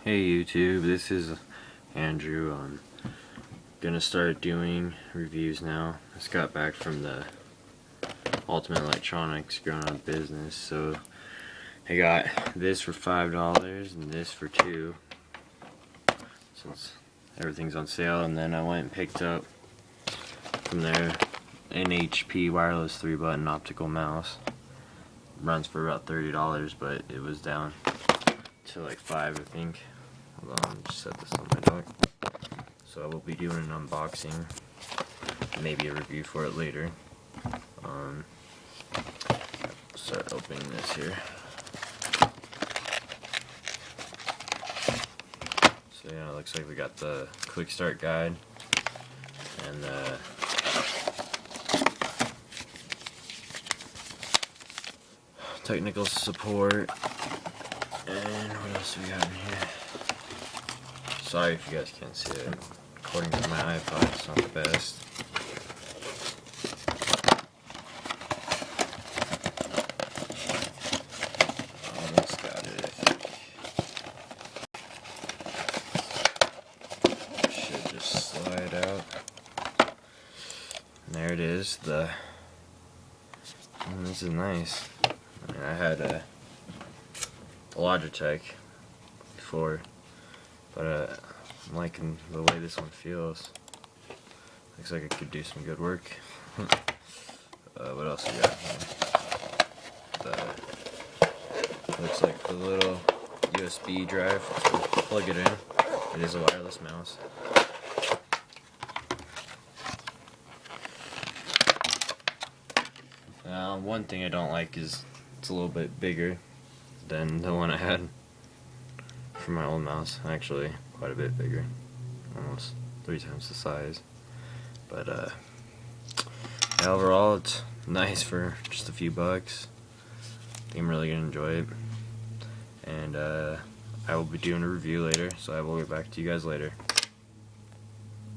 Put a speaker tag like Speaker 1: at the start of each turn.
Speaker 1: Hey YouTube, this is Andrew. I'm gonna start doing reviews now. I just got back from the Ultimate Electronics going on business, so I got this for $5 and this for $2 since everything's on sale. And then I went and picked up from there an HP wireless 3-button optical mouse. Runs for about $30, but it was down to like $5, I think. Hold on, just set this on my dock. So I will be doing an unboxing, maybe a review for it later. Start opening this here. So yeah, it looks like we got the quick start guide and the technical support. And what else we got in here? Sorry if you guys can't see it. According to my iPod, it's not the best. Almost got it, I think. Should just slide out. And there it is. This is nice. I mean, I had a Logitech before, but I'm liking the way this one feels. Looks like it could do some good work. What else we got here? Looks like the little USB drive. Plug it in. It is a wireless mouse. One thing I don't like is it's a little bit bigger than the one I had for my old mouse. Actually, quite a bit bigger, almost 3 times the size. But yeah, overall, it's nice for just a few bucks. I think I'm really gonna enjoy it, and I will be doing a review later, so I will get back to you guys later.